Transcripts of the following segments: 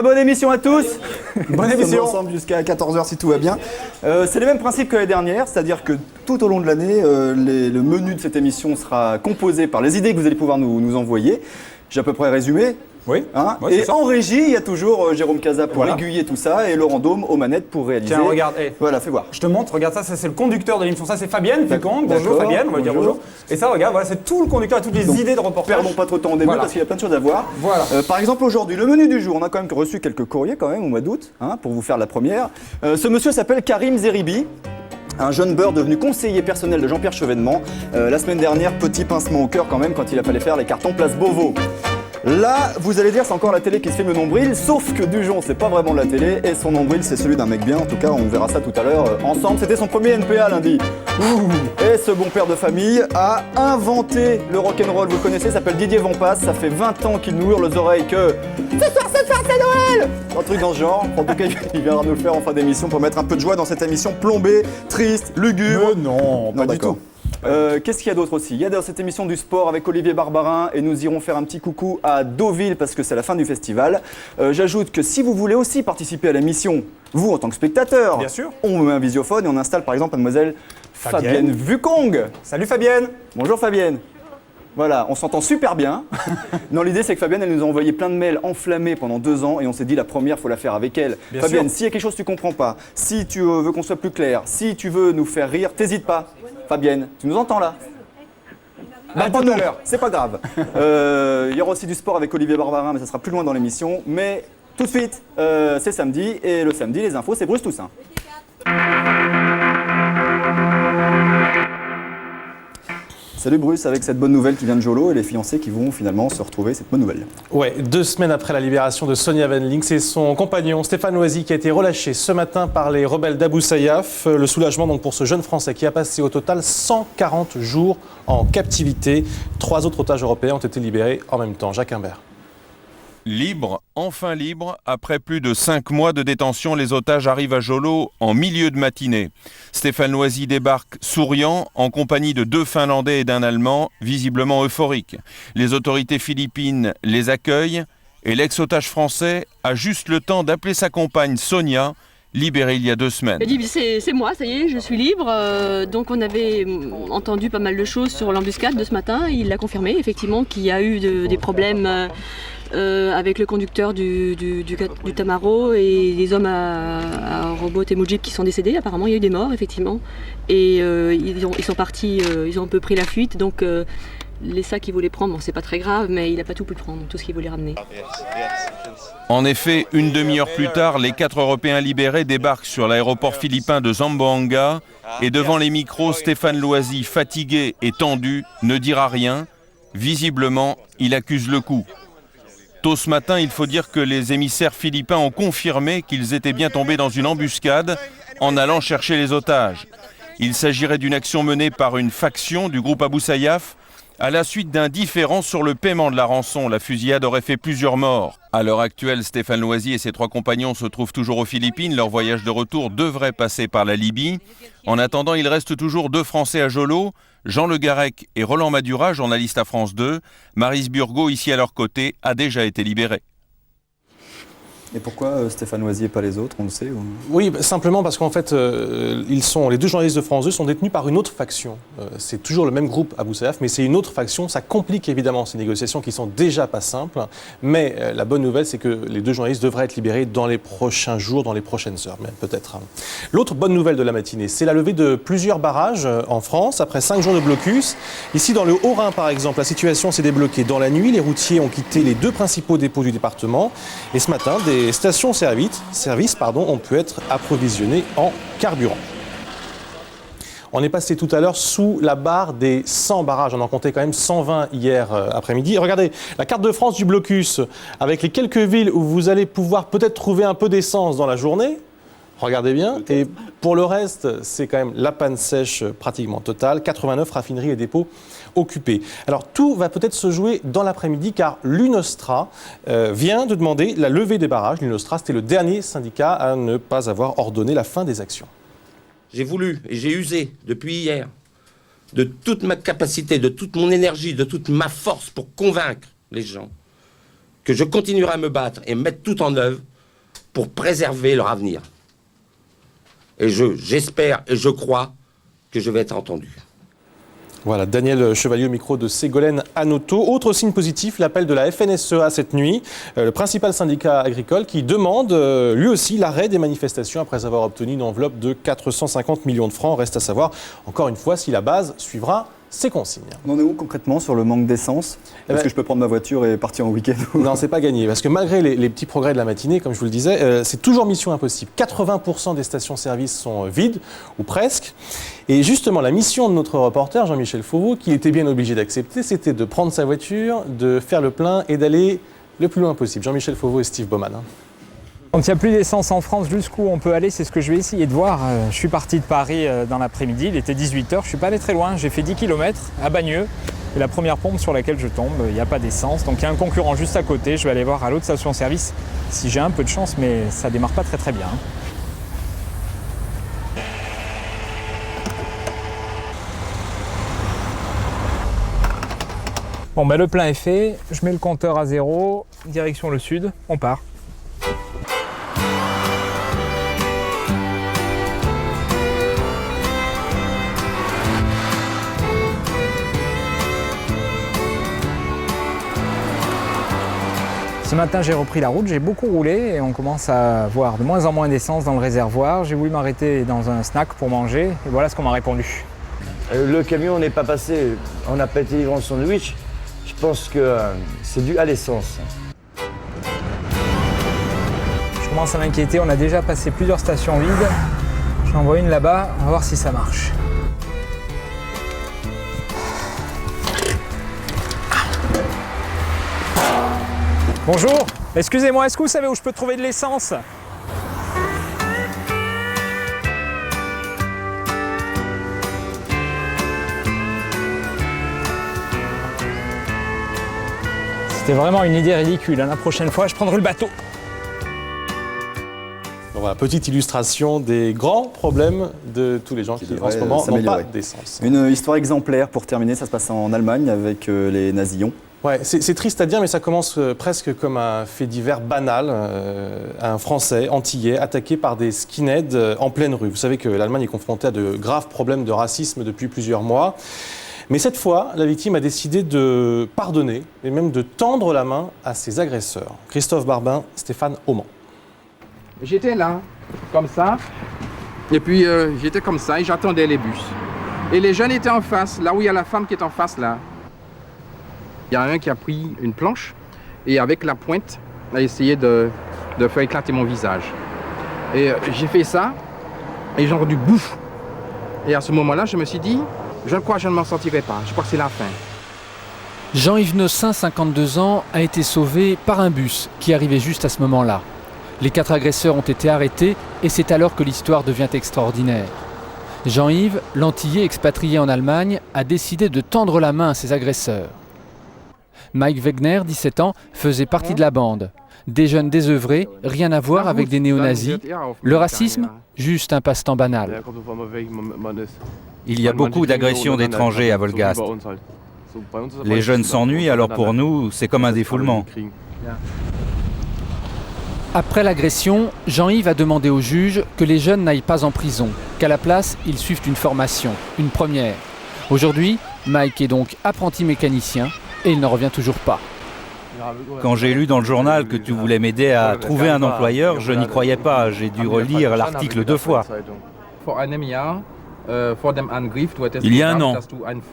Bien, bonne émission à tous. Bonne émission. Ensemble jusqu'à 14h si tout va bien. C'est les mêmes principes que l'année dernière, c'est-à-dire que tout au long de l'année, le menu de cette émission sera composé par les idées que vous allez pouvoir nous envoyer. J'ai à peu près résumé. Oui. Hein, ouais, et en régie, il y a toujours Jérôme Casa pour Voilà. aiguiller tout ça et Laurent Dôme aux manettes pour réaliser. Tiens, regarde. Voilà, fais voir. Je te montre, regarde ça, c'est le conducteur de l'émission. Ça, c'est Fabienne Ficon. Bonjour D'accord, Fabienne, on va dire bonjour. Et ça, regarde, voilà, c'est tout le conducteur et toutes les idées de reportage. Perdons pas trop de temps au début Voilà. parce qu'il y a plein de choses à voir. Voilà. Par exemple, aujourd'hui, le menu du jour, on a quand même reçu quelques courriers quand même au mois d'août, hein, pour vous faire la première. Ce monsieur s'appelle Karim Zeribi. Un jeune beurre devenu conseiller personnel de Jean-Pierre Chevènement. La semaine dernière, petit pincement au cœur quand même quand il a fallu faire les cartons Place Beauvau. Là, vous allez dire, c'est encore la télé qui se filme le nombril, sauf que Dujon, c'est pas vraiment de la télé, et son nombril, c'est celui d'un mec bien. En tout cas, on verra ça tout à l'heure ensemble. C'était son premier NPA lundi. Et ce bon père de famille a inventé le rock'n'roll. Vous le connaissez, il s'appelle Didier Vampas. Ça fait 20 ans qu'il nous hurle aux oreilles que ce soir, c'est Noël. Un truc dans ce genre. En tout cas, il viendra nous le faire en fin d'émission pour mettre un peu de joie dans cette émission plombée, triste, lugubre. Mais non, pas du d'accord. tout. Qu'est-ce qu'il y a d'autre aussi? Il y a dans cette émission du sport avec Olivier Barbarin et nous irons faire un petit coucou à Deauville parce que c'est la fin du festival. J'ajoute que si vous voulez aussi participer à l'émission, vous en tant que spectateur, Bien sûr. on met un visiophone et on installe par exemple mademoiselle Fabienne Vucong. Salut Fabienne. Bonjour Fabienne. Voilà, on s'entend super bien. Non, l'idée c'est que Fabienne, elle nous a envoyé plein de mails enflammés pendant 2 ans et on s'est dit la première, faut la faire avec elle. Bien Fabienne, sûr. s'il y a quelque chose que tu comprends pas, si tu veux qu'on soit plus clair, si tu veux nous faire rire, t'hésites pas. Fabienne, tu nous entends là? À tout à l'heure. C'est pas grave. Il y aura aussi du sport avec Olivier Barbarin, mais ça sera plus loin dans l'émission. Mais tout de suite, c'est samedi et le samedi, les infos, c'est Bruce Toussaint. Salut Bruce, avec cette bonne nouvelle qui vient de Jolo et les fiancés qui vont finalement se retrouver, cette bonne nouvelle. Ouais, 2 semaines après la libération de Sonia Venling, c'est son compagnon Stéphane Loisy qui a été relâché ce matin par les rebelles d'Abou Sayyaf. Le soulagement donc pour ce jeune Français qui a passé au total 140 jours en captivité. 3 autres otages européens ont été libérés en même temps. Jacques Imbert. Libre, enfin libre, après plus de 5 mois de détention, les otages arrivent à Jolo en milieu de matinée. Stéphane Loisy débarque souriant, en compagnie de 2 Finlandais et d'un Allemand, visiblement euphoriques. Les autorités philippines les accueillent et l'ex-otage français a juste le temps d'appeler sa compagne Sonia, libérée il y a 2 semaines. Il dit c'est moi, ça y est, je suis libre. Donc on avait entendu pas mal de choses sur l'embuscade de ce matin. Il l'a confirmé effectivement qu'il y a eu des problèmes avec le conducteur du Tamaro et les hommes à robot et Mujib qui sont décédés. Apparemment il y a eu des morts effectivement. Et ils sont partis, ils ont un peu pris la fuite. Donc les sacs qu'ils voulaient prendre, bon, c'est pas très grave, mais il n'a pas tout pu prendre, tout ce qu'il voulait ramener. En effet, une demi-heure plus tard, les 4 Européens libérés débarquent sur l'aéroport philippin de Zamboanga et devant les micros, Stéphane Loisy, fatigué et tendu, ne dira rien. Visiblement, il accuse le coup. Tôt ce matin, il faut dire que les émissaires philippins ont confirmé qu'ils étaient bien tombés dans une embuscade en allant chercher les otages. Il s'agirait d'une action menée par une faction du groupe Abou Sayyaf à la suite d'un différend sur le paiement de la rançon. La fusillade aurait fait plusieurs morts. À l'heure actuelle, Stéphane Loisy et ses 3 compagnons se trouvent toujours aux Philippines. Leur voyage de retour devrait passer par la Libye. En attendant, il reste toujours 2 Français à Jolo, Jean Le Garec et Roland Madura, journaliste à France 2. Maryse Burgot, ici à leur côté, a déjà été libérée. Et pourquoi Stéphane Loisy et pas les autres, on le sait ou... Oui, simplement parce qu'en fait, les 2 journalistes de France 2 sont détenus par une autre faction. C'est toujours le même groupe Abou Sayyaf, mais c'est une autre faction. Ça complique évidemment ces négociations qui sont déjà pas simples. Mais la bonne nouvelle, c'est que les 2 journalistes devraient être libérés dans les prochains jours, dans les prochaines heures même peut-être. L'autre bonne nouvelle de la matinée, c'est la levée de plusieurs barrages en France après 5 jours de blocus. Ici, dans le Haut-Rhin par exemple, la situation s'est débloquée dans la nuit. Les routiers ont quitté les 2 principaux dépôts du département. Et ce matin, des stations-service ont pu être approvisionnées en carburant. On est passé tout à l'heure sous la barre des 100 barrages. On en comptait quand même 120 hier après-midi. Regardez la carte de France du blocus avec les quelques villes où vous allez pouvoir peut-être trouver un peu d'essence dans la journée. Regardez bien. Et pour le reste, c'est quand même la panne sèche pratiquement totale. 89 raffineries et dépôts occupés. Alors tout va peut-être se jouer dans l'après-midi car l'UNOSTRA vient de demander la levée des barrages. L'UNOSTRA, c'était le dernier syndicat à ne pas avoir ordonné la fin des actions. J'ai voulu et j'ai usé depuis hier de toute ma capacité, de toute mon énergie, de toute ma force pour convaincre les gens que je continuerai à me battre et mettre tout en œuvre pour préserver leur avenir. Et j'espère et je crois que je vais être entendu. Voilà, Daniel Chevalier au micro de Ségolène Hanoteau. Autre signe positif, l'appel de la FNSEA cette nuit, le principal syndicat agricole qui demande lui aussi l'arrêt des manifestations après avoir obtenu une enveloppe de 450 millions de francs. Reste à savoir, encore une fois, si la base suivra ces consignes. On en est où concrètement sur le manque d'essence? Est-ce que je peux prendre ma voiture et partir en week-end? Non, c'est pas gagné, parce que malgré les petits progrès de la matinée, comme je vous le disais, c'est toujours mission impossible. 80% des stations-service sont vides, ou presque. Et justement, la mission de notre reporter, Jean-Michel Fauveau, qu'il était bien obligé d'accepter, c'était de prendre sa voiture, de faire le plein et d'aller le plus loin possible. Jean-Michel Fauveau et Steve Bauman. Quand il n'y a plus d'essence en France, jusqu'où on peut aller, c'est ce que je vais essayer de voir. Je suis parti de Paris dans l'après-midi, il était 18h, je ne suis pas allé très loin, j'ai fait 10 km à Bagneux. Et la première pompe sur laquelle je tombe, il n'y a pas d'essence. Donc il y a un concurrent juste à côté, je vais aller voir à l'autre station-service si j'ai un peu de chance, mais ça ne démarre pas très bien. Bon, le plein est fait, je mets le compteur à 0, direction le sud, on part. Ce matin, j'ai repris la route, j'ai beaucoup roulé et on commence à voir de moins en moins d'essence dans le réservoir. J'ai voulu m'arrêter dans un snack pour manger et voilà ce qu'on m'a répondu. Le camion n'est pas passé, on n'a pas été livré en sandwich. Je pense que c'est dû à l'essence. Je commence à m'inquiéter, on a déjà passé plusieurs stations vides. J'en vois une là-bas, on va voir si ça marche. Bonjour, excusez-moi, est-ce que vous savez où je peux trouver de l'essence? C'était vraiment une idée ridicule, la prochaine fois je prendrai le bateau. Donc voilà, petite illustration des grands problèmes de tous les gens qui en ce moment n'ont pas d'essence. Une histoire exemplaire pour terminer, ça se passe en Allemagne avec les nazillons. Ouais, c'est triste à dire, mais ça commence presque comme un fait divers banal. Un Français antillais attaqué par des skinheads en pleine rue. Vous savez que l'Allemagne est confrontée à de graves problèmes de racisme depuis plusieurs mois. Mais cette fois, la victime a décidé de pardonner et même de tendre la main à ses agresseurs. Christophe Barbin, Stéphane Auman. J'étais là, comme ça, et puis j'étais comme ça et j'attendais les bus. Et les jeunes étaient en face, là où il y a la femme qui est en face là. Il y a un qui a pris une planche et avec la pointe a essayé de faire éclater mon visage. Et j'ai fait ça et j'ai entendu bouf. Et à ce moment-là, je me suis dit, je crois que je ne m'en sortirai pas, je crois que c'est la fin. Jean-Yves Nossin, 52 ans, a été sauvé par un bus qui arrivait juste à ce moment-là. Les 4 agresseurs ont été arrêtés et c'est alors que l'histoire devient extraordinaire. Jean-Yves, l'antillais expatrié en Allemagne, a décidé de tendre la main à ses agresseurs. Mike Wegner, 17 ans, faisait partie de la bande. Des jeunes désœuvrés, rien à voir avec des néo-nazis. Le racisme, juste un passe-temps banal. Il y a beaucoup d'agressions d'étrangers à Wolgast. Les jeunes s'ennuient, alors pour nous, c'est comme un défoulement. Après l'agression, Jean-Yves a demandé au juge que les jeunes n'aillent pas en prison, qu'à la place, ils suivent une formation, une première. Aujourd'hui, Mike est donc apprenti mécanicien et il n'en revient toujours pas. Quand j'ai lu dans le journal que tu voulais m'aider à trouver un employeur, je n'y croyais pas. J'ai dû relire l'article 2 fois. Il y a un an,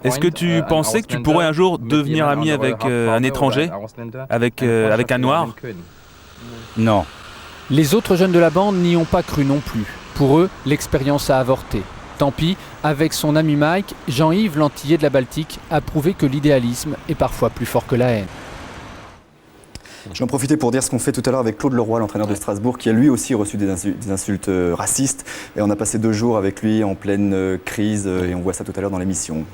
est-ce que tu pensais que tu pourrais un jour devenir ami avec un étranger, avec un noir? Non. Les autres jeunes de la bande n'y ont pas cru non plus. Pour eux, l'expérience a avorté. Tant pis, avec son ami Mike, Jean-Yves, l'antillais de la Baltique, a prouvé que l'idéalisme est parfois plus fort que la haine. Je vais en profiter pour dire ce qu'on fait tout à l'heure avec Claude Leroy, l'entraîneur de Strasbourg, qui a lui aussi reçu des insultes racistes. Et on a passé 2 jours avec lui en pleine crise et on voit ça tout à l'heure dans l'émission.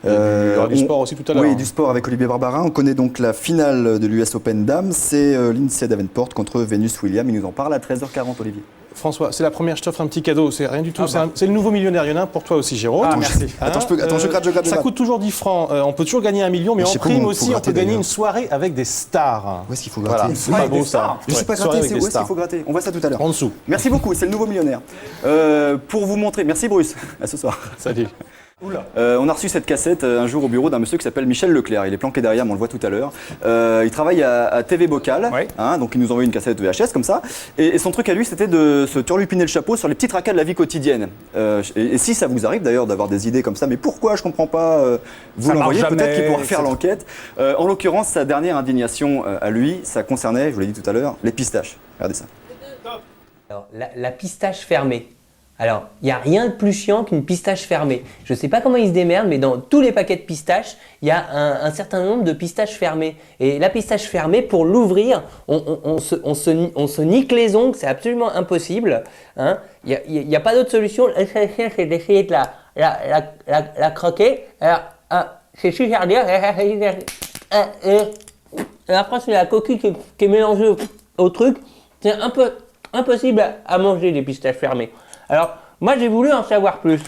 Il y aura du sport aussi tout à l'heure. Oui, du sport avec Olivier Barbarin. On connaît donc la finale de l'US Open Dames. C'est Lindsay Davenport contre Venus Williams. Il nous en parle à 13h40, Olivier. François, c'est la première, je t'offre un petit cadeau, c'est rien du tout, c'est le nouveau millionnaire, il y en a un pour toi aussi, Jérôme. Ah, merci. Attends, je gratte. Ça coûte toujours 10 francs, on peut toujours gagner 1 million, mais en prime aussi, on peut gagner une soirée avec des stars. Où est-ce qu'il faut gratter? Voilà, c'est pas beau ça. Je sais pas gratter, c'est où est-ce qu'il faut gratter? On voit ça tout à l'heure. En dessous. Merci beaucoup, c'est le nouveau millionnaire. Pour vous montrer, merci Bruce, à ce soir. Salut. On a reçu cette cassette un jour au bureau d'un monsieur qui s'appelle Michel Leclerc. Il est planqué derrière, mais on le voit tout à l'heure. Il travaille à TV Bocal, donc il nous envoie une cassette VHS comme ça. Et son truc à lui, c'était de se turlupiner le chapeau sur les petits tracas de la vie quotidienne. Et si ça vous arrive d'ailleurs d'avoir des idées comme ça, mais pourquoi je comprends pas, vous l'envoyez, peut-être qu'il pourra faire l'enquête. En l'occurrence, sa dernière indignation à lui, ça concernait, je vous l'ai dit tout à l'heure, les pistaches. Regardez ça. Alors, la pistache fermée. Alors, il n'y a rien de plus chiant qu'une pistache fermée. Je ne sais pas comment ils se démerdent, mais dans tous les paquets de pistaches, il y a un certain nombre de pistaches fermées. Et la pistache fermée, pour l'ouvrir, on se nique les ongles, c'est absolument impossible. Hein. Il n'y a pas d'autre solution. C'est d'essayer de la croquer. Alors, c'est super dur. Et après, c'est la coquille qui est mélangée au truc. C'est un peu impossible à manger, les pistaches fermées. Alors, moi, j'ai voulu en savoir plus.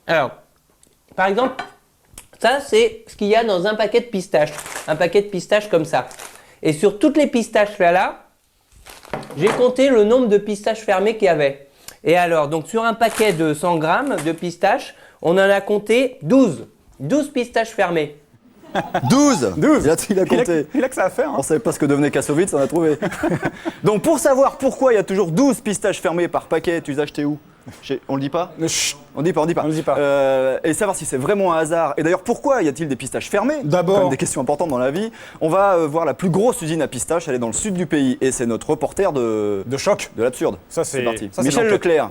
Alors, par exemple, ça, c'est ce qu'il y a dans un paquet de pistaches. Un paquet de pistaches comme ça. Et sur toutes les pistaches là, j'ai compté le nombre de pistaches fermées qu'il y avait. Et alors, donc, sur un paquet de 100 grammes de pistaches, on en a compté 12. 12 pistaches fermées. 12 il a compté. Il a que ça à faire. Hein. On ne savait pas ce que devenait Kassovitz, on a trouvé. Donc pour savoir pourquoi il y a toujours 12 pistaches fermées par paquet, tu les as achetées où? On le dit pas? On dit pas. Et savoir si c'est vraiment un hasard. Et d'ailleurs, pourquoi y a-t-il des pistaches fermées? D'abord, quand même des questions importantes dans la vie. On va voir la plus grosse usine à pistaches, elle est dans le sud du pays. Et c'est notre reporter de choc, de l'absurde. Ça, c'est parti. Ça, Michel Leclerc.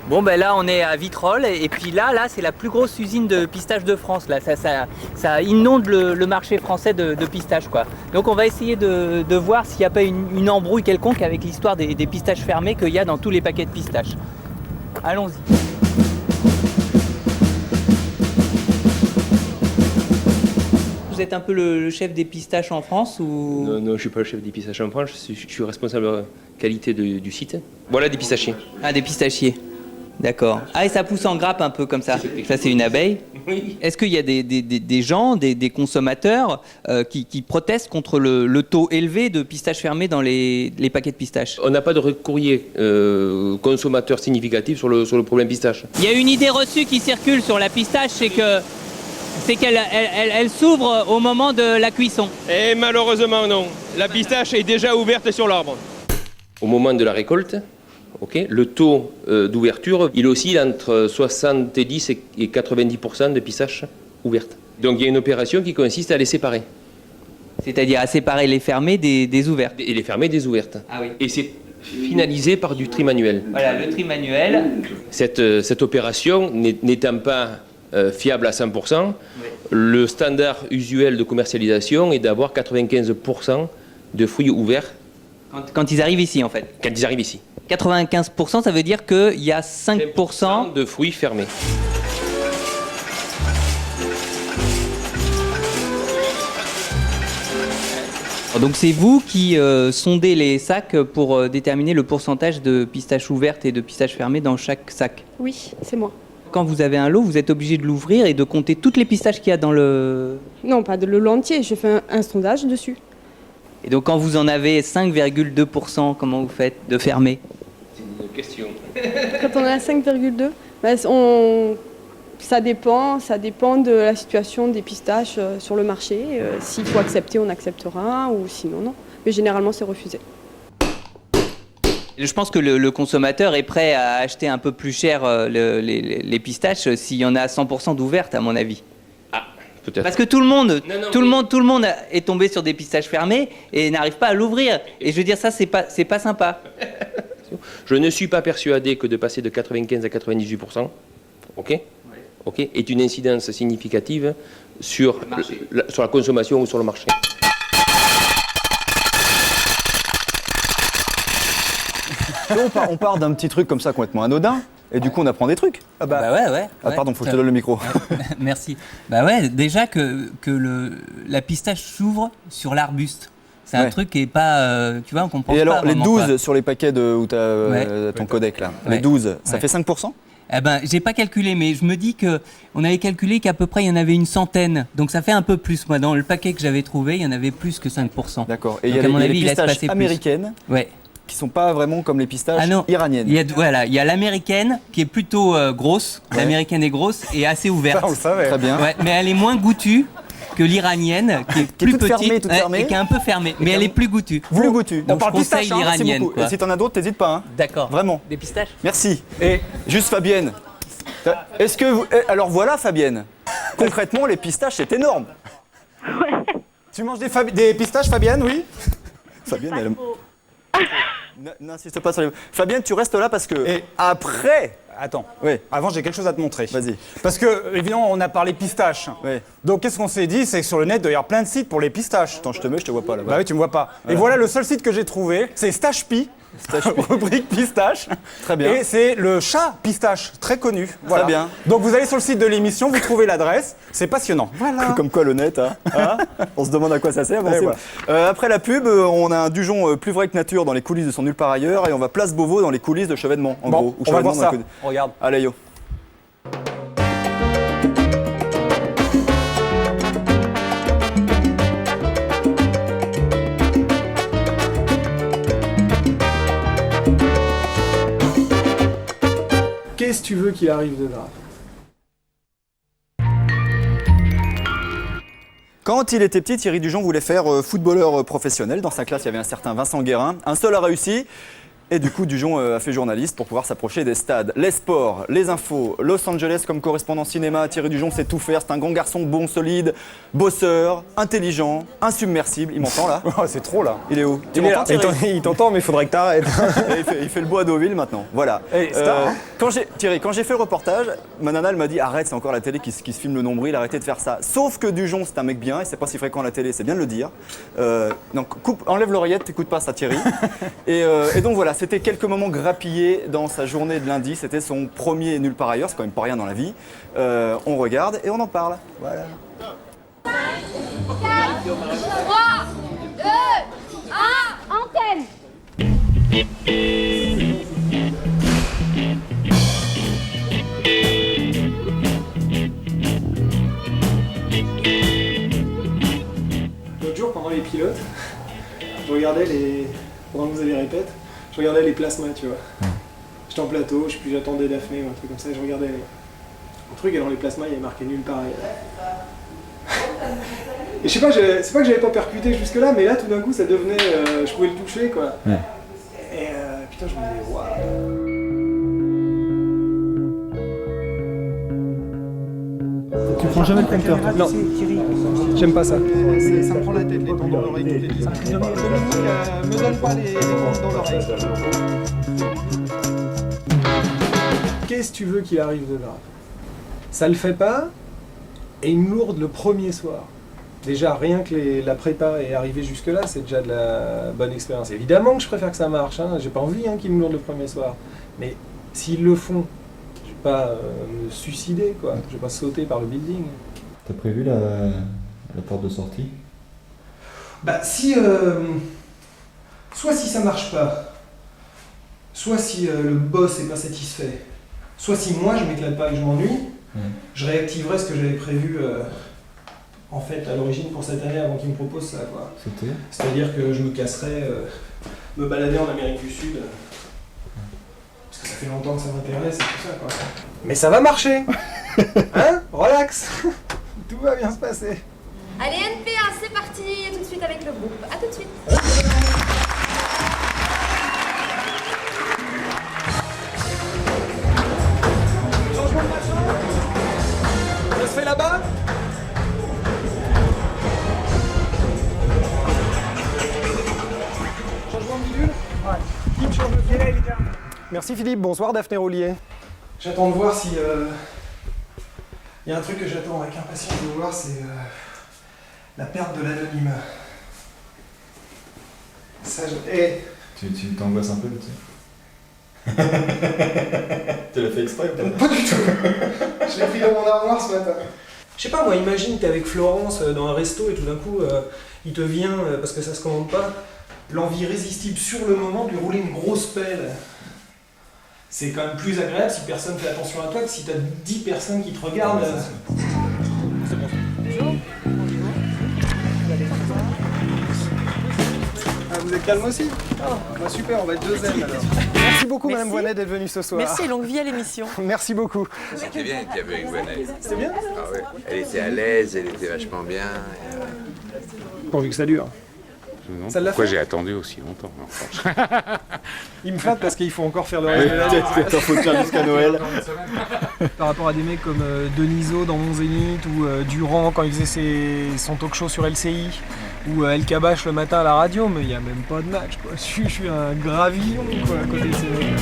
Bon ben là on est à Vitrolles et puis là c'est la plus grosse usine de pistaches de France là. Ça inonde le marché français de pistaches quoi. Donc on va essayer de voir s'il n'y a pas une embrouille quelconque avec l'histoire des pistaches fermées qu'il y a dans tous les paquets de pistaches. Allons-y. Vous êtes un peu le chef des pistaches en France ou... Non, je ne suis pas le chef des pistaches en France, je suis responsable qualité du site. Voilà des pistachiers. Ah, des pistachiers. D'accord. Ah, et ça pousse en grappe un peu comme ça. Ça, c'est une abeille. Oui. Est-ce qu'il y a des gens, des consommateurs qui protestent contre le taux élevé de pistaches fermées dans les paquets de pistaches? On n'a pas de courrier consommateur significatif sur le problème pistache. Il y a une idée reçue qui circule sur la pistache, c'est qu'elle s'ouvre au moment de la cuisson. Et malheureusement non. La pistache est déjà ouverte sur l'arbre. Au moment de la récolte, le taux d'ouverture, il oscille entre 70 et 90% de pistaches ouvertes. Donc il y a une opération qui consiste à les séparer. C'est-à-dire à séparer les fermées des ouvertes. Et les fermées des ouvertes. Ah oui. Et c'est finalisé par du tri manuel. Voilà, le tri manuel. Cette opération n'étant pas fiable à 100%, le standard usuel de commercialisation est d'avoir 95% de fruits ouverts. Quand ils arrivent ici, en fait. Quand ils arrivent ici. 95%, ça veut dire qu'il y a 5% de fruits fermés. Donc c'est vous qui sondez les sacs pour déterminer le pourcentage de pistaches ouvertes et de pistaches fermées dans chaque sac? Oui, c'est moi. Quand vous avez un lot, vous êtes obligé de l'ouvrir et de compter toutes les pistaches qu'il y a dans le... Non, pas de le lot entier, je fais un sondage dessus. Et donc quand vous en avez 5,2%, comment vous faites de fermer? C'est une question. Quand on est à 5,2, ça dépend de la situation des pistaches sur le marché. S'il faut accepter, on acceptera, ou sinon non. Mais généralement, c'est refusé. Je pense que le consommateur est prêt à acheter un peu plus cher les pistaches s'il y en a 100% d'ouvertes, à mon avis. Peut-être. Parce que tout le monde est tombé sur des pistaches fermées et n'arrive pas à l'ouvrir. Et je veux dire, ça, c'est pas sympa. Je ne suis pas persuadé que de passer de 95 à 98%, est une incidence significative sur la consommation ou sur le marché. On part d'un petit truc comme ça complètement anodin, et du coup on apprend des trucs. Ouais. Ah pardon, faut que je te donne le micro. Merci. Bah ouais, déjà que la pistache s'ouvre sur l'arbuste. C'est un truc qui est pas, tu vois, on comprend pas. Et alors les 12 quoi. sur les paquets où tu as ton codec là, les 12, ça fait 5%? Eh ben, j'ai pas calculé, mais je me dis que on avait calculé qu'à peu près il y en avait une centaine, donc ça fait un peu plus. Moi, dans le paquet que j'avais trouvé, il y en avait plus que 5%. D'accord. Et il y a les pistaches américaines, qui sont pas vraiment comme les pistaches iraniennes. Il y a l'américaine qui est plutôt grosse. L'américaine est grosse et assez ouverte. Ça, on le savait. Très bien. Ouais, mais elle est moins goûtue que l'iranienne, qui est plus toute petite fermée, et qui est un peu fermée, mais elle est plus goûtue. Plus goûtue. Donc je conseille l'iranienne. Et si t'en as d'autres, t'hésites pas. Hein. D'accord. Vraiment. Des pistaches. Merci. Et juste Fabienne, est-ce que vous... Alors voilà Fabienne, concrètement les pistaches c'est énorme. Ouais. Tu manges des pistaches Fabienne, oui? Fabienne, elle... N'insiste pas sur les... Fabienne, tu restes là parce que après... Attends, oui. Avant j'ai quelque chose à te montrer. Vas-y. Parce que, évidemment, on a parlé pistaches. Oui. Donc qu'est-ce qu'on s'est dit? C'est que sur le net, il doit y avoir plein de sites pour les pistaches. Attends, je te vois pas là-bas. Bah oui, tu me vois pas. Voilà. Et voilà le seul site que j'ai trouvé, c'est Stachepi. Rubrique pistache. Très bien. Et c'est le chat pistache, très connu. Voilà. Très bien. Donc vous allez sur le site de l'émission, vous trouvez l'adresse, c'est passionnant. Voilà. Comme quoi le net, hein. On se demande à quoi ça sert. Bon, voilà. après la pub, on a un Dujon plus vrai que nature dans les coulisses de son nulle part ailleurs, et on va place Beauvau dans les coulisses de Chevènement, en gros. On va voir ça. Regarde. Allez yo. Qu'est-ce que tu veux qu'il arrive de grave? Quand il était petit, Thierry Dujon voulait faire footballeur professionnel. Dans sa classe, il y avait un certain Vincent Guérin. Un seul a réussi. Et du coup, Dujon a fait journaliste pour pouvoir s'approcher des stades. Les sports, les infos, Los Angeles comme correspondant cinéma. Thierry Dujon sait tout faire. C'est un grand garçon bon, solide, bosseur, intelligent, insubmersible. Il m'entend là? Oh, c'est trop là. Il est où? Tu m'entends, Thierry? Il t'entend, mais il faudrait que t'arrêtes. il fait le bois à Deauville maintenant. Voilà. Thierry, quand j'ai fait le reportage, ma nana elle m'a dit arrête, c'est encore la télé qui se filme le nombril, arrêtez de faire ça. Sauf que Dujon, c'est un mec bien et c'est pas si fréquent à la télé, c'est bien de le dire. Donc enlève l'oreillette, t'écoutes pas ça, Thierry. Et donc voilà. C'était quelques moments grappillés dans sa journée de lundi. C'était son premier nulle part ailleurs, c'est quand même pas rien dans la vie. On regarde et on en parle. Voilà. 3, 2, 1, antenne. L'autre jour, pendant les pilotes, je regardais pendant que vous avez répète, je regardais les plasmas, tu vois. J'étais en plateau, j'attendais Daphné ou un truc comme ça, et je regardais un truc, et dans les plasmas, il y avait marqué nulle part ailleurs. Et je sais pas, c'est pas que j'avais pas percuté jusque-là, mais là, tout d'un coup, ça devenait... je pouvais le toucher, quoi. Ouais. Et putain, je me disais, waouh. Tu prends jamais le compteur? Non, j'aime pas ça. Ça me prend la tête, les bandes dans l'oreille toutes les 10 minutes. Dominique, me donne pas les bandes dans l'oreille. Qu'est-ce que tu veux qu'il arrive de grave? Ça le fait pas, et une lourde le premier soir. Déjà, rien que la prépa est arrivée jusque-là, c'est déjà de la bonne expérience. Évidemment que je préfère que ça marche, hein. J'ai pas envie qu'ils me lourdent le premier soir. Mais s'ils le font, je vais pas me suicider, quoi. Je vais pas sauter par le building. T'as prévu la porte de sortie? Bah si... soit si ça marche pas, soit si le boss est pas satisfait, soit si moi je m'éclate pas et que je m'ennuie, je réactiverai ce que j'avais prévu en fait à l'origine pour cette année avant qu'il me propose ça, quoi. C'est-à-dire que je me casserais, me balader en Amérique du Sud, parce que ça fait longtemps que ça m'intéresse et tout ça, quoi. Mais ça va marcher. Hein? Relax. Tout va bien se passer. Allez, NPA, c'est parti, tout de suite avec le groupe. A tout de suite. Changement de machin. Ça se fait là-bas. Changement de bidule. Ouais. Qui change de pied là, il est derrière. Merci Philippe, bonsoir Daphné Roulier. J'attends de voir si... Il y a un truc que j'attends avec impatience de voir, c'est la perte de l'anonymat. Ça, Tu t'angoisses un peu, tu sais? Tu l'as fait exprès ou pas? Pas du tout. Je l'ai pris dans mon armoire ce matin. Je sais pas, moi, imagine, t'es avec Florence dans un resto et tout d'un coup, il te vient, parce que ça se commande pas, l'envie irrésistible sur le moment de lui rouler une grosse pelle. C'est quand même plus agréable si personne fait attention à toi que si t'as 10 personnes qui te regardent. C'est bon. Bonjour. Ah, vous êtes calme aussi? Bah super, on va être deuxième alors. Merci beaucoup Madame Voinet d'être venue ce soir. Merci, longue vie à l'émission. Merci beaucoup. C'était bien qu'il y avait avec Voinet. C'était bien? Ah ouais. Elle était à l'aise, elle était vachement bien. Pourvu que ça dure. Non, Ça l'a pourquoi fait j'ai attendu aussi longtemps? Il me flatte parce qu'il faut encore faire le Oui, reste de l'année. peut-être faut faire jusqu'à Noël. Par rapport à des mecs comme Denisot dans Mon Zénith ou Durand quand il faisait son talk show sur LCI ou El Kabash le matin à la radio, mais il n'y a même pas de match quoi. Je suis un gravillon quoi à côté de ces mecs.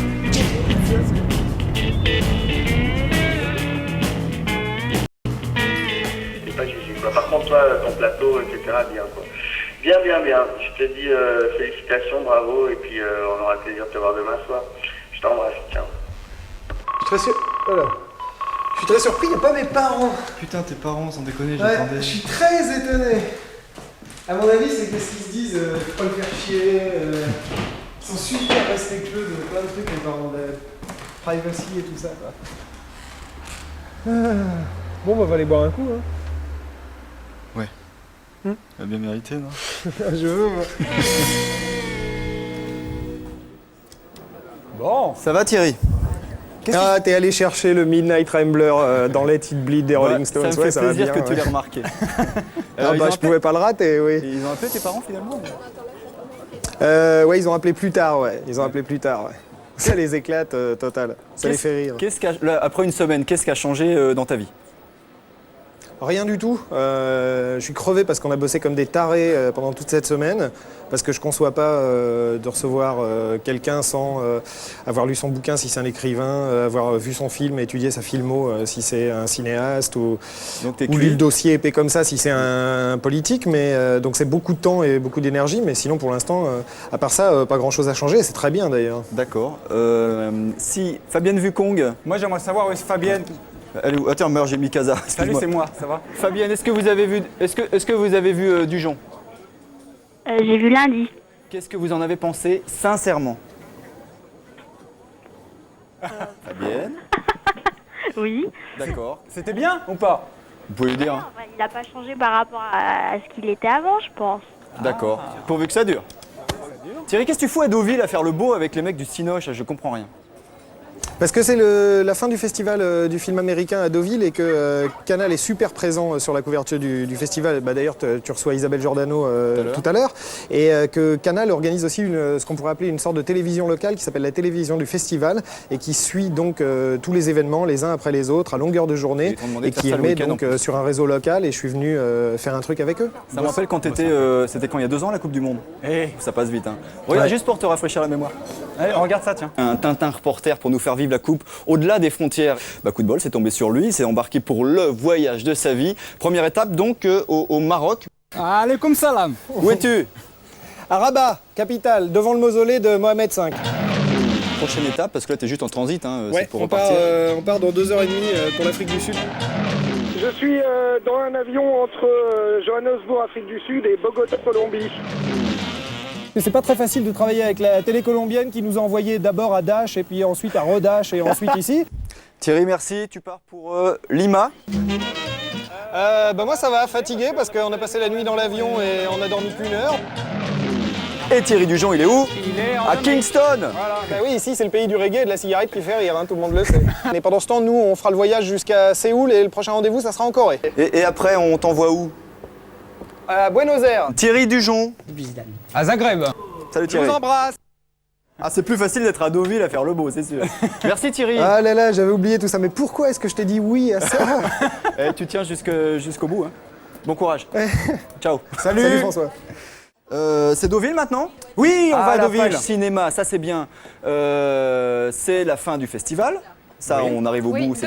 C'est pas jugé quoi. Par contre toi, ton plateau, etc. bien quoi. Bien. Je te dis félicitations, bravo, et puis on aura le plaisir de te voir demain soir. Je t'embrasse, ciao. Je suis très surpris, il n'y a pas mes parents. Putain, tes parents, sans déconner, Ouais, j'attendais. je suis très étonné. À mon avis, c'est qu'est-ce qu'ils se disent, faut pas le faire chier. Ils sont super respectueux de plein de trucs, les parents de privacy et tout ça. Quoi. Bon, bah, on va aller boire un coup. Hein. Ouais. Elle a bien mérité, non? Je veux, moi. Bon. Ça va Thierry? Ah, t'es allé chercher le Midnight Rambler dans Let It Bleed des Rolling Stones. Ça me fait plaisir va que bien, tu l'aies remarqué. Ah bah, je pouvais pas le rater, oui. Ils ont appelé tes parents finalement? Ouais, ils ont appelé plus tard, ouais. Ça les éclate total. Ça les fait rire. Là, après une semaine, qu'est-ce qui a changé dans ta vie? Rien du tout. Je suis crevé parce qu'on a bossé comme des tarés pendant toute cette semaine, parce que je conçois pas de recevoir quelqu'un sans avoir lu son bouquin si c'est un écrivain, avoir vu son film, étudié sa filmo si c'est un cinéaste, ou lu le dossier épais comme ça si c'est un politique. Mais donc c'est beaucoup de temps et beaucoup d'énergie, mais sinon pour l'instant, à part ça, pas grand-chose à changer. C'est très bien d'ailleurs. D'accord. Si Fabienne Vucong. Moi j'aimerais savoir où est Fabienne. Elle est où? Attends, j'ai mis Casa. Salut, c'est moi, ça va? Fabienne, est-ce que vous avez vu, Dujon? J'ai vu lundi. Qu'est-ce que vous en avez pensé sincèrement? Fabienne? Oui. D'accord. C'était bien ou pas? Vous pouvez le dire. Hein. Il n'a pas changé par rapport à ce qu'il était avant, je pense. D'accord. Pourvu que ça dure. Thierry, qu'est-ce que tu fous à Deauville à faire le beau avec les mecs du Cinoche? Je comprends rien. Parce que c'est la fin du festival du film américain à Deauville et que Canal est super présent sur la couverture du festival. Bah, d'ailleurs, tu reçois Isabelle Giordano tout à l'heure. Et que Canal organise aussi ce qu'on pourrait appeler une sorte de télévision locale qui s'appelle la télévision du festival et qui suit donc tous les événements les uns après les autres à longueur de journée et qui émet donc sur un réseau local. Et je suis venu faire un truc avec eux. Ça me rappelle quand c'était quand il y a 2 ans la Coupe du Monde. Ça passe vite. Hein. Regarde, juste pour te rafraîchir la mémoire. Allez, on regarde ça, tiens. Un Tintin reporter pour nous faire vivre la coupe au-delà des frontières. Bah, coup de bol, c'est tombé sur lui, il s'est embarqué pour le voyage de sa vie. Première étape donc au Maroc. Allez, comme salam. Où es-tu? À Rabat, capitale, devant le mausolée de Mohamed V. Prochaine étape, parce que là t'es juste en transit, hein, ouais, c'est pour on repartir. On part dans 2h30 pour l'Afrique du Sud. Je suis dans un avion entre Johannesburg, Afrique du Sud, et Bogota, Colombie. C'est pas très facile de travailler avec la télé colombienne qui nous a envoyé d'abord à Dash et puis ensuite à Redash et ensuite ici. Thierry, merci. Tu pars pour Lima. Bah moi ça va, fatigué parce qu'on a passé la nuit dans l'avion et on a dormi qu'1 heure. Et Thierry Dujon, il est où? Il est à Kingston. Voilà. Bah oui, ici c'est le pays du reggae et de la cigarette qui fait rire, hein, tout le monde le sait. Et pendant ce temps, nous on fera le voyage jusqu'à Séoul et le prochain rendez-vous ça sera en Corée. Et après on t'envoie où? À Buenos Aires. Thierry Dujon. À Zagreb. Salut Thierry. Je vous embrasse. Ah, c'est plus facile d'être à Deauville à faire le beau, c'est sûr. Merci Thierry. Ah là là, j'avais oublié tout ça. Mais pourquoi est-ce que je t'ai dit oui à ça? Tu tiens jusqu'au bout. Hein. Bon courage. Ciao. Salut. Salut François. C'est Deauville maintenant? Oui, on va à Deauville. La page cinéma, ça c'est bien. C'est la fin du festival. Ça, on arrive au bout, c'est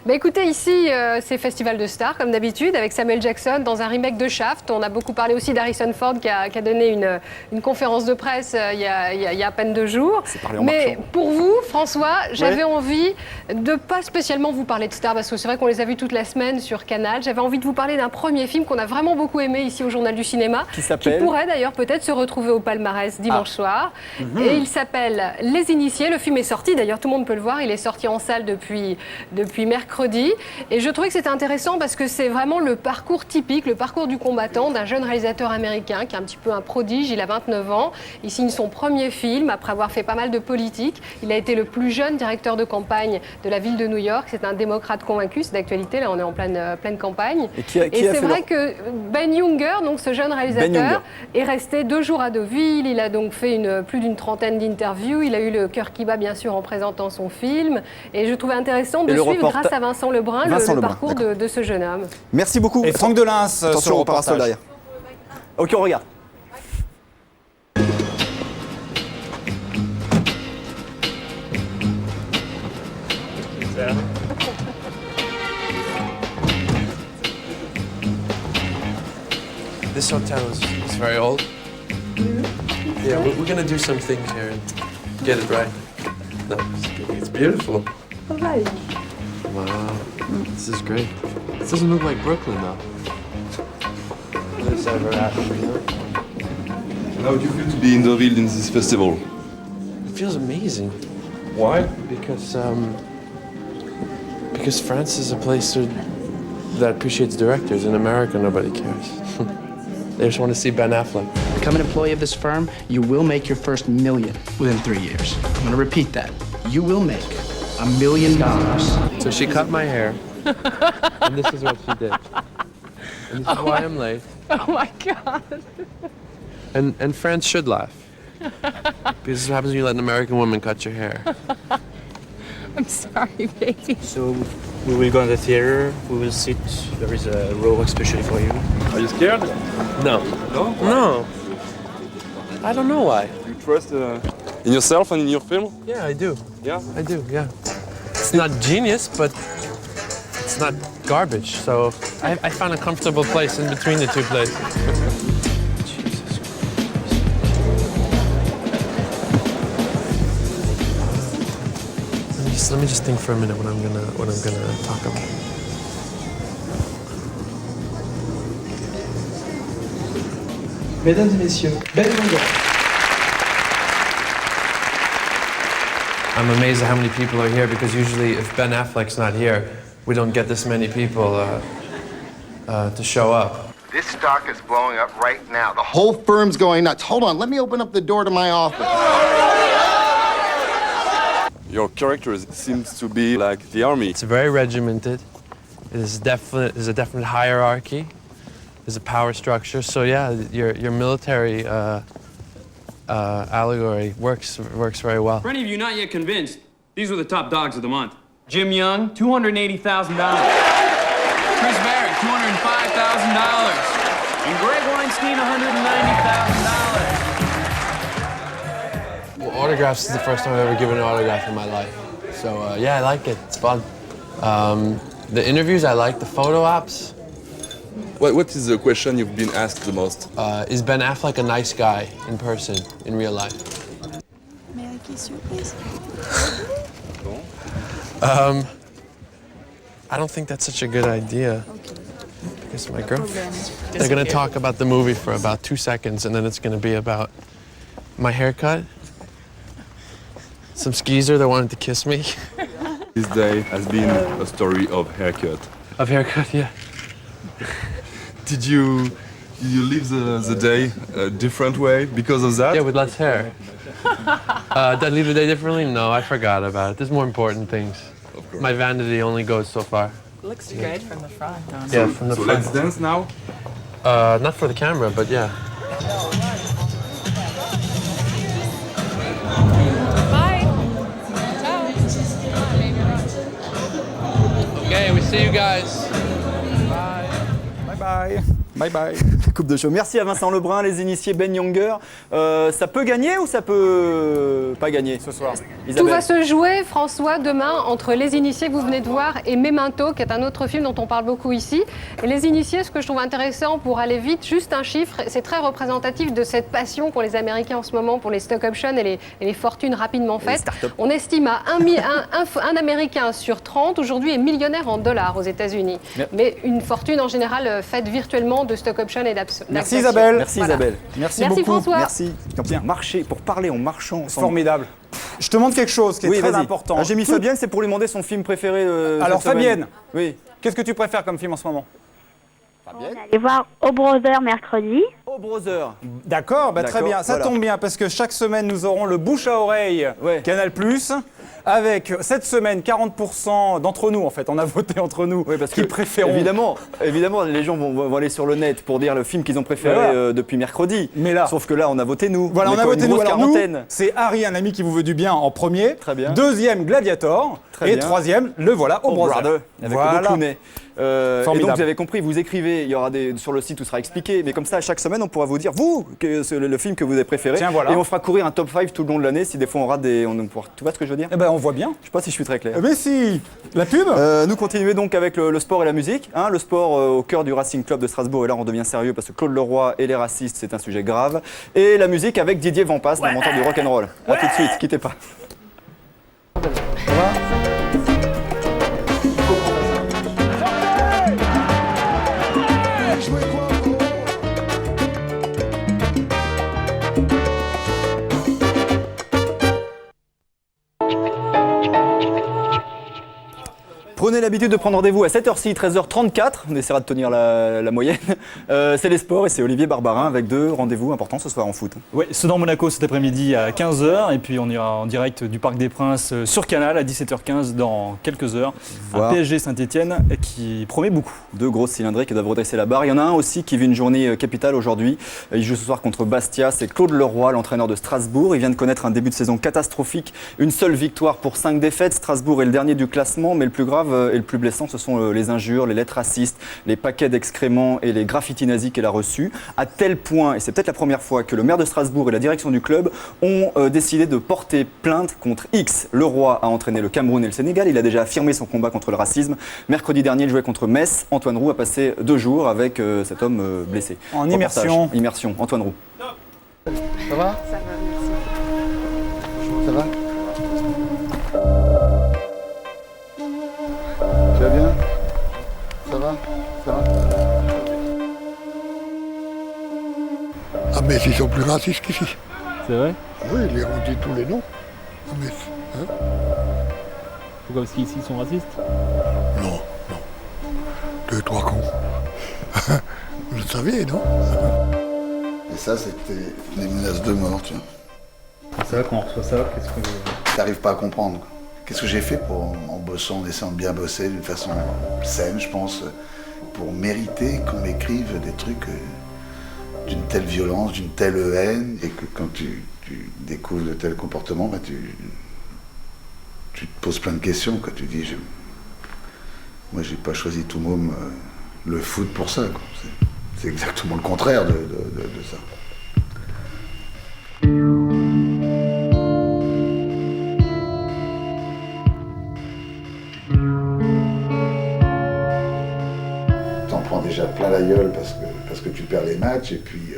Bah écoutez, ici, c'est Festival de Stars, comme d'habitude, avec Samuel Jackson dans un remake de Shaft. On a beaucoup parlé aussi d'Harrison Ford qui a donné une conférence de presse il y a à peine 2 jours. Mais pour vous, François, j'avais envie de pas spécialement vous parler de stars, parce que c'est vrai qu'on les a vus toute la semaine sur Canal. J'avais envie de vous parler d'un premier film qu'on a vraiment beaucoup aimé ici au Journal du Cinéma, qui pourrait d'ailleurs peut-être se retrouver au palmarès dimanche soir. Et il s'appelle Les Initiés. Le film est sorti, d'ailleurs tout le monde peut le voir, il est sorti en salle depuis mercredi. Et je trouvais que c'était intéressant parce que c'est vraiment le parcours typique, le parcours du combattant d'un jeune réalisateur américain qui est un petit peu un prodige. Il a 29 ans, il signe son premier film après avoir fait pas mal de politique. Il a été le plus jeune directeur de campagne de la ville de New York. C'est un démocrate convaincu, c'est d'actualité, là on est en pleine campagne. Et c'est vrai que Ben Younger, donc ce jeune réalisateur, est resté 2 jours à Deauville. Il a donc fait plus d'une trentaine d'interviews. Il a eu le cœur qui bat bien sûr en présentant son film. Et je trouvais intéressant de suivre grâce à Vincent Lebrun le parcours de ce jeune homme. Merci beaucoup. Et Franck Delins sur le parasol derrière. Ok, on regarde. This hotel is very old. Yeah, we're gonna do some things here and get it right. No, it's beautiful. All right. Wow, this is great. This doesn't look like Brooklyn though. This ever happened, you know? How do you feel to be in Deauville in this festival? It feels amazing. Why? Because France is a place that appreciates directors. In America, nobody cares. They just want to see Ben Affleck. Become an employee of this firm, you will make your first $1 million within 3 years. I'm going to repeat that. You will make $1 million. So she cut my hair, and this is what she did. And this is why I'm late. Oh my God. And France should laugh. Because this is what happens when you let an American woman cut your hair. I'm sorry, baby. So we will go in the theater, we will sit, there is a row especially for you. Are you scared? No. No? No. I don't know why. You trust in yourself and in your film? Yeah, I do. Yeah? I do, yeah. It's not genius, but it's not garbage. So I found a comfortable place in between the two places. Let me just think for a minute what I'm gonna talk about. Mesdames et messieurs, Ben Younger. I'm amazed at how many people are here because usually if Ben Affleck's not here, we don't get this many people to show up. This stock is blowing up right now. The whole firm's going nuts. Hold on, let me open up the door to my office. Your character seems to be like the army. It's very regimented. There's a definite hierarchy. There's a power structure. So yeah, your military allegory works very well. For any of you not yet convinced, these were the top dogs of the month. Jim Young, $280,000. Chris Barrett, $205,000. And Greg Weinstein, $190,000. Well, autographs is the first time I've ever given an autograph in my life. So yeah, I like it. It's fun. The interviews I like. The photo ops. What is the question you've been asked the most? Is Ben Affleck a nice guy in person, in real life? May I kiss you, please? I don't think that's such a good idea. Because my girlfriend. They're gonna talk about the movie for about 2 seconds, and then it's gonna be about my haircut, some skeezer that wanted to kiss me. This day has been a story of haircut. Of haircut, yeah. Did you live the day a different way because of that? Yeah, with less hair. Did I leave the day differently? No, I forgot about it. There's more important things. Of course. My vanity only goes so far. Looks good from the front, don't it? Yeah, from the so front. let's dance now? Not for the camera, but yeah. Bye. Okay, we see you guys. Bye bye. Bye bye. Coupe de show. Merci à Vincent Lebrun, les initiés Ben Younger. Ça peut gagner ou ça peut pas gagner ce soir? Tout va se jouer, François, demain, entre Les Initiés que vous venez de voir et Memento, qui est un autre film dont on parle beaucoup ici. Et Les Initiés, ce que je trouve intéressant pour aller vite, juste un chiffre, c'est très représentatif de cette passion qu'ont les Américains en ce moment pour les stock options et les fortunes rapidement faites. On estime à un Américain sur 30 aujourd'hui est millionnaire en dollars aux États-Unis. Mais une fortune en général faite virtuellement de stock options et d'actions. Merci Isabelle. Merci Isabelle. Merci beaucoup. François. Merci. Bien, marcher pour parler en marchant. Formidable. Je te demande quelque chose qui est très important. J'ai mis Fabienne, c'est pour lui demander son film préféré. Alors Fabienne, oui. Qu'est-ce que tu préfères comme film en ce moment? On allait voir O Brother mercredi. O Brother. D'accord, très bien. Ça tombe bien parce que chaque semaine nous aurons le bouche à oreille Canal+. Avec cette semaine 40% d'entre nous, en fait, on a voté entre nous, parce qui préférons. Évidemment, les gens vont aller sur le net pour dire le film qu'ils ont préféré depuis mercredi. Mais là, sauf que là, on a voté nous. Voilà, on a voté nous. Alors nous, c'est Harry, un ami qui vous veut du bien en premier. Très bien. Deuxième, Gladiator. Et troisième, le voilà, O Brother. Avec le Clooney. Et donc vous avez compris, vous écrivez, il y aura sur le site tout sera expliqué, mais comme ça chaque semaine on pourra vous dire vous le film que vous avez préféré. Tiens, voilà. Et on fera courir un top 5 tout le long de l'année si des fois on rate des. Tu vois ce que je veux dire? Eh ben on voit bien. Je sais pas si je suis très clair. Mais si. La pub. Nous continuons donc avec le sport et la musique. Le sport au cœur du Racing Club de Strasbourg, et là on devient sérieux parce que Claude Leroy et les racistes c'est un sujet grave. Et la musique avec Didier Vampas, l'inventeur du rock'n'roll. A tout de suite, quittez pas. Ça va? Prenez l'habitude de prendre rendez-vous à 7h6, 13h34. On essaiera de tenir la moyenne. C'est les sports et c'est Olivier Barbarin avec 2 rendez-vous importants ce soir en foot. Oui, Sedan-Monaco cet après-midi à 15h. Et puis on ira en direct du Parc des Princes sur Canal à 17h15 dans quelques heures. Un PSG Saint-Etienne qui promet beaucoup. 2 grosses cylindrées qui doivent redresser la barre. Il y en a un aussi qui vit une journée capitale aujourd'hui. Il joue ce soir contre Bastia. C'est Claude Leroy, l'entraîneur de Strasbourg. Il vient de connaître un début de saison catastrophique. Une seule victoire pour 5 défaites. Strasbourg est le dernier du classement, mais le plus grave et le plus blessant, ce sont les injures, les lettres racistes, les paquets d'excréments et les graffitis nazis qu'elle a reçus, à tel point, et c'est peut-être la première fois, que le maire de Strasbourg et la direction du club ont décidé de porter plainte contre X. Leroy a entraîné le Cameroun et le Sénégal, il a déjà affirmé son combat contre le racisme. Mercredi dernier, il jouait contre Metz. Antoine Roux a passé 2 jours avec cet homme blessé. En immersion. Immersion, Antoine Roux. Ça va? Ça va, merci. Ça va? Tu vas bien? Ça va? Ça va? Ah mais ils sont plus racistes qu'ici. C'est vrai? Oui, ils ont dit tous les noms. Ah mais, Pourquoi? Parce qu'ici ils sont racistes? Non, non. 2, 3 cons. Vous le saviez, non? Et ça, c'était des menaces de mort, tu vois. C'est vrai qu'on reçoit ça, qu'est-ce que... T'arrives pas à comprendre. Qu'est-ce que j'ai fait en bossant, en essayant de bien bosser d'une façon saine, je pense, pour mériter qu'on m'écrive des trucs d'une telle violence, d'une telle haine, et que quand tu découvres de tels comportements, bah, tu te poses plein de questions, quoi. Tu dis, moi j'ai pas choisi tout môme le foot pour ça, quoi. C'est exactement le contraire de ça. T'en prends déjà plein la gueule parce que tu perds les matchs, et puis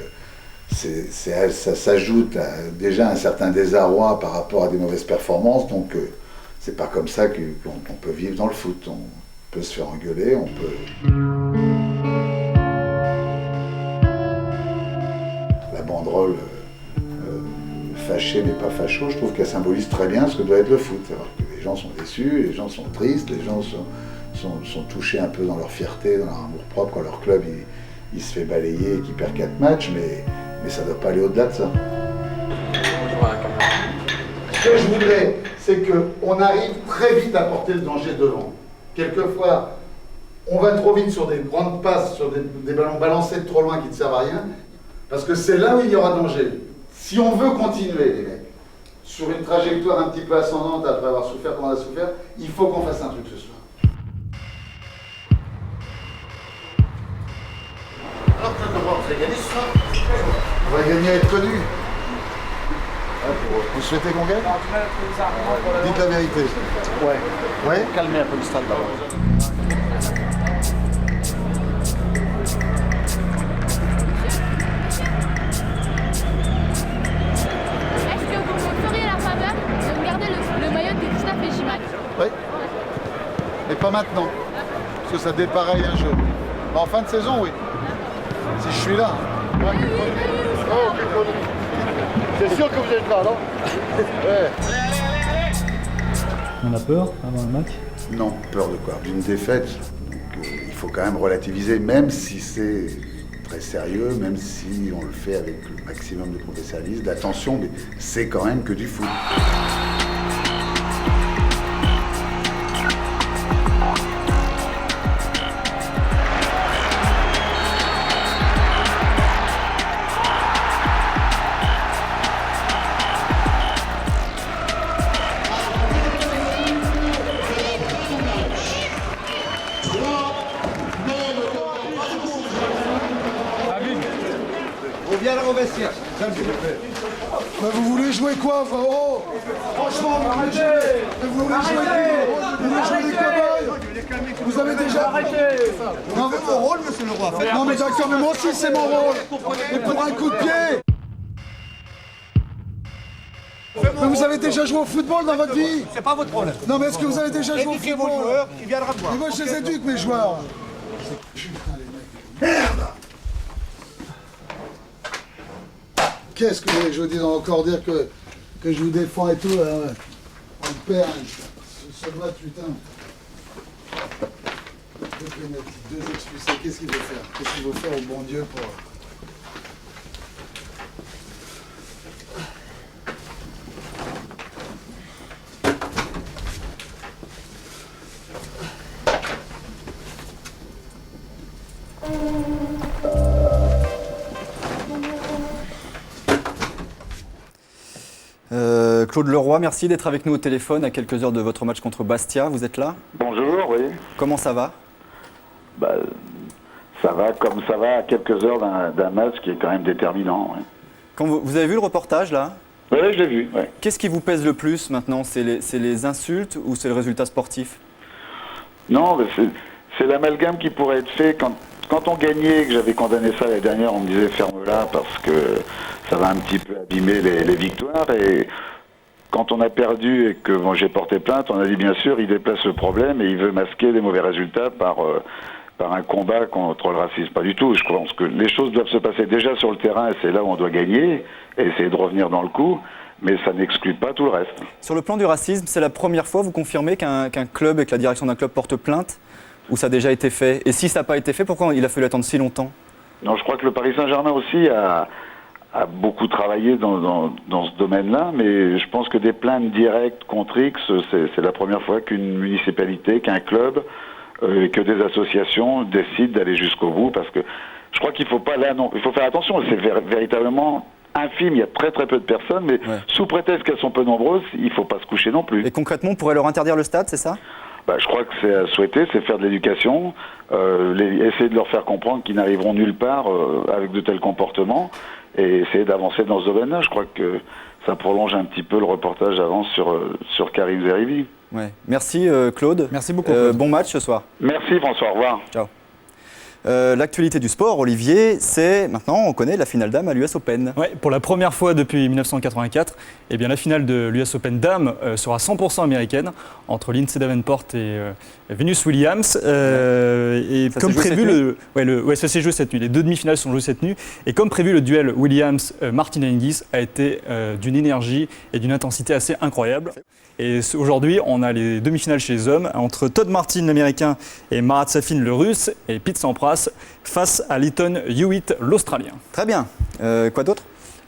ça s'ajoute déjà un certain désarroi par rapport à des mauvaises performances, donc c'est pas comme ça qu'on peut vivre dans le foot. On peut se faire engueuler, on peut... La banderole fâché mais pas facho, je trouve qu'elle symbolise très bien ce que doit être le foot. Alors que les gens sont déçus, les gens sont tristes, les gens sont touchés un peu dans leur fierté, dans leur amour-propre, quand leur club il se fait balayer et qu'il perd 4 matchs, mais ça ne doit pas aller au-delà de ça. Ce que je voudrais, c'est qu'on arrive très vite à porter le danger devant. Quelquefois, on va trop vite sur des grandes passes, sur des ballons balancés de trop loin qui ne servent à rien, parce que c'est là où il y aura danger. Si on veut continuer, les mecs, sur une trajectoire un petit peu ascendante après avoir souffert comme on a souffert, il faut qu'on fasse un truc ce soir. Alors, Claude Leroy, vous avez gagné va gagner à être connu. Vous souhaitez qu'on gagne? Dites la vérité. Ouais. Ouais. Calmez un peu le stade d'abord. Est-ce que vous me feriez la faveur de me garder le maillot de Gustave et Gimac? Oui. Mais pas maintenant. Parce que ça dépareille un jeu. Mais en fin de saison, oui. Si je suis là. Ouais. Oh, quelle connerie. C'est sûr que vous êtes là, non? Ouais. On a peur avant le match? Non, peur de quoi? D'une défaite. Donc, il faut quand même relativiser, même si c'est très sérieux, même si on le fait avec le maximum de professionnalisme, d'attention, mais c'est quand même que du foot. Mais vous voulez jouer quoi, frérot? Franchement, vous voulez jouer les cow-boys? Vous avez déjà... Non, mais mon rôle, monsieur le roi. Non, mais d'accord, mais moi aussi, c'est mon rôle. Et pour un coup de pied. Mais vous avez déjà joué au football dans votre vie? C'est pas votre problème. Non, mais est-ce que vous avez déjà joué au Éduquez football? vos joueurs, il viendra voir. Mais moi, je les éduque, mes joueurs. Putain, les mecs. Merde! Qu'est-ce que vous voulez que je vous dise encore dire que je vous défends et tout, là, ouais. On perd, ce doigt, putain. Deux expulsés, qu'est-ce qu'il veut faire? Qu'est-ce qu'il veut faire au bon Dieu pour... Claude Leroy, merci d'être avec nous au téléphone à quelques heures de votre match contre Bastia. Vous êtes là? Bonjour, oui. Comment ça va? Ça va comme ça va à quelques heures d'un match qui est quand même déterminant. Ouais. Quand vous avez vu le reportage là? Oui, je l'ai vu. Ouais. Qu'est-ce qui vous pèse le plus maintenant? C'est les insultes ou c'est le résultat sportif? Non, c'est l'amalgame qui pourrait être fait quand on gagnait, que j'avais condamné ça l'année dernière, on me disait ferme-la parce que ça va un petit peu abîmer les victoires. Et quand on a perdu et que j'ai porté plainte, on a dit bien sûr, il déplace le problème et il veut masquer les mauvais résultats par un combat contre le racisme. Pas du tout. Je pense que les choses doivent se passer déjà sur le terrain et c'est là où on doit gagner et essayer de revenir dans le coup. Mais ça n'exclut pas tout le reste. Sur le plan du racisme, c'est la première fois, vous confirmez qu'un club et que la direction d'un club porte plainte? Ou ça a déjà été fait? Et si ça n'a pas été fait, pourquoi il a fallu attendre si longtemps? Non, je crois que le Paris Saint-Germain aussi a beaucoup travaillé dans ce domaine-là, mais je pense que des plaintes directes contre X, c'est la première fois qu'une municipalité, qu'un club, que des associations décident d'aller jusqu'au bout, parce que je crois qu'il faut pas là, non, il faut faire attention, c'est véritablement infime, il y a très très peu de personnes, mais sous prétexte qu'elles sont peu nombreuses, il ne faut pas se coucher non plus. Et concrètement, on pourrait leur interdire le stade, c'est ça? Je crois que c'est à souhaiter, c'est faire de l'éducation, essayer de leur faire comprendre qu'ils n'arriveront nulle part avec de tels comportements et essayer d'avancer dans ce domaine-là. Je crois que ça prolonge un petit peu le reportage avant sur Karim Zeribi. Ouais. Merci Claude. Merci beaucoup. Claude. Bon match ce soir. Merci François, au revoir. Ciao. L'actualité du sport, Olivier, c'est maintenant, on connaît la finale dames à l'US Open. Ouais, pour la première fois depuis 1984, eh bien, la finale de l'US Open dames sera 100% américaine entre Lindsay Davenport et Venus Williams. Et ça comme prévu, ça s'est joué cette nuit. Les deux demi-finales sont jouées cette nuit. Et comme prévu, le duel Williams-Martina Hingis a été d'une énergie et d'une intensité assez incroyable. Et aujourd'hui, on a les demi-finales chez les hommes entre Todd Martin, l'américain, et Marat Safin, le russe, et Pete Sampras face à Lleyton Hewitt, l'australien. Très bien. Quoi d'autre?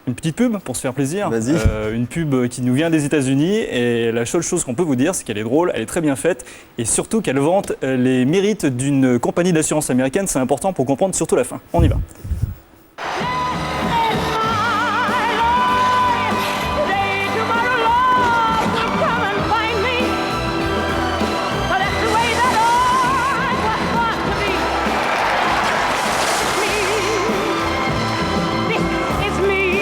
Une petite pub pour se faire plaisir. Vas-y. Une pub qui nous vient des États-Unis. Et la seule chose qu'on peut vous dire, c'est qu'elle est drôle, elle est très bien faite. Et surtout qu'elle vante les mérites d'une compagnie d'assurance américaine. C'est important pour comprendre surtout la fin. On y va. It's me.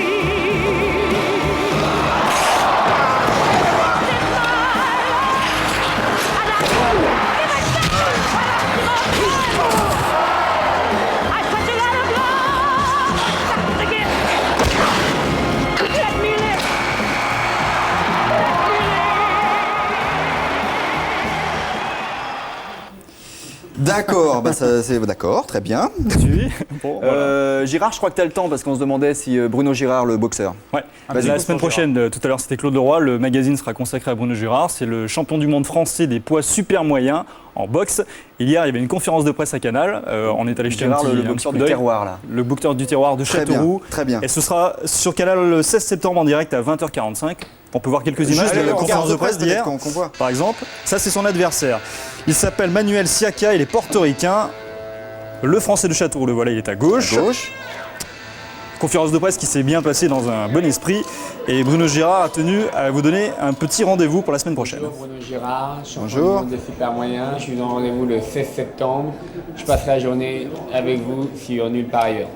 D'accord, d'accord, très bien. Bon, Girard, je crois que tu as le temps parce qu'on se demandait si Bruno Girard, le boxeur. Ouais. La semaine prochaine, tout à l'heure c'était Claude Leroy, le magazine sera consacré à Bruno Girard. C'est le champion du monde français des poids super moyens en boxe. Hier, il y avait une conférence de presse à Canal. On est allé jeter le boxeur du terroir là. Le boxeur du terroir de Châteauroux. Très bien. Et ce sera sur Canal le 16 septembre en direct à 20h45. On peut voir quelques images de la conférence de presse d'hier, par exemple. Ça, c'est son adversaire. Il s'appelle Manuel Siaka, il est portoricain. Le Français de Châteauroux, le voilà, il est à gauche. Conférence de presse qui s'est bien passée dans un bon esprit. Et Bruno Girard a tenu à vous donner un petit rendez-vous pour la semaine prochaine. Bonjour Bruno Girard, champion des super moyens. Je suis dans rendez-vous le 16 septembre. Je passerai la journée avec vous sur nulle part ailleurs.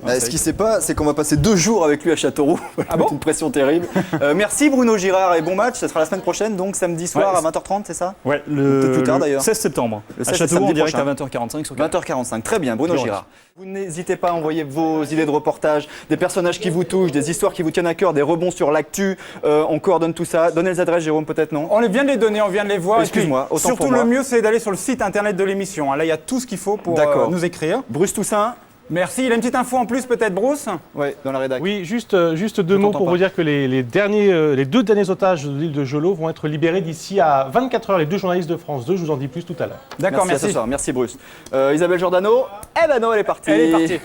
Ce qui se passe, c'est qu'on va passer 2 jours avec lui à Châteauroux. Une pression terrible. Merci Bruno Girard et bon match. Ce sera la semaine prochaine, donc samedi soir à 20h30, c'est ça? Ouais, peut-être plus tard d'ailleurs. 16 septembre. À Châteauroux en direct à 20h45 sur 20h45. Très bien, Bruno Girard. Vous n'hésitez pas à envoyer vos idées de reportage, des personnages qui vous touchent, des histoires qui vous tiennent à cœur, des rebonds sur l'actu. On coordonne tout ça. Donnez les adresses, Jérôme, peut-être non? On vient de les donner, on vient de les voir. Excuse-moi, autant surtout pour moi. Le mieux, c'est d'aller sur le site internet de l'émission. Là, il y a tout ce qu'il faut pour nous écrire. Bruce Toussaint. Merci. Il a une petite info en plus, peut-être, Bruce? Oui, dans la rédaction. Oui, juste 2 mots pour vous dire que les 2 derniers otages de l'île de Jolo vont être libérés d'ici à 24 heures. Les 2 journalistes de France 2, je vous en dis plus tout à l'heure. D'accord, merci. À ce soir. Merci Bruce. Isabelle Giordano, non, elle est partie. Elle est partie.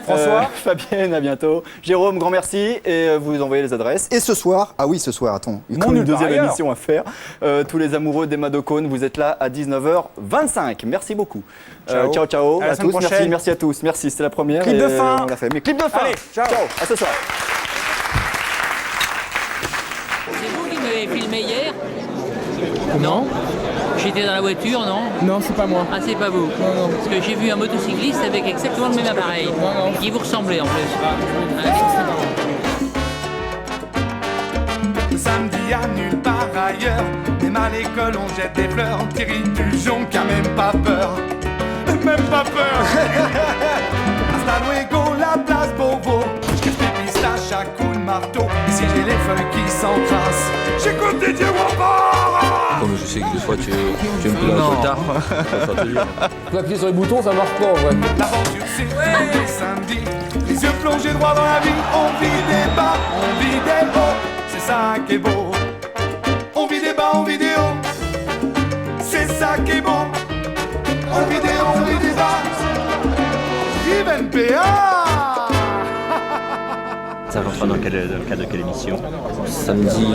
François, Fabienne, à bientôt. Jérôme, grand merci. Et vous envoyez les adresses. Et ce soir, ce soir, attends, il y a une deuxième émission à faire. Tous les amoureux d'Emma Decaunes, vous êtes là à 19h25. Merci beaucoup. Ciao, ciao à tous. Merci à tous. Merci. C'était la première. Clip de fin. On l'a fait. Mais clip de fin. Allez, ciao. À ce soir. C'est vous qui m'avez filmé hier? Non. J'étais dans la voiture, non? Non, c'est pas moi. Ah, c'est pas vous? Non. Parce que j'ai vu un motocycliste avec exactement le même appareil. Non. Qui vous ressemblait en plus. Samedi à nulle part ailleurs, même à l'école on jette des fleurs. Thierry Tujon qui a même pas peur. Même pas peur. Hasta luego, la place Beauvau. Je cache mes pistaches à coups de marteau. Et si j'ai les feuilles qui s'encrassent, j'écoute Didier Wapar. Comme je sais que des fois tu es un peu dans le retard. Tu appuies sur les boutons, ça marche pas en vrai. L'aventure c'est tous les samedis. Les yeux plongés droit dans la vie. On vit des bas, on vit des hauts. C'est ça qui est beau. On vit des bas en vidéo. C'est ça qui est beau. En vidéo, on vit des bas. Yves NPA. Ça va pas dans le cadre de quelle émission? Samedi,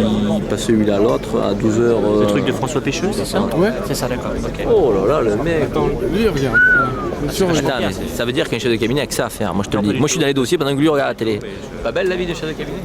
pas celui-là, l'autre, à 12h. Le truc de François Pécheux, c'est ça? Ouais. C'est ça, d'accord. Okay. Oh là là, le mec. Attends, lui, il revient. Attends, mais ça veut dire qu'un chef de cabinet a que ça à faire. Moi, je te le dis. Moi, je suis dans les dossiers pendant que lui regarde la télé. Pas belle la vie de chef de cabinet?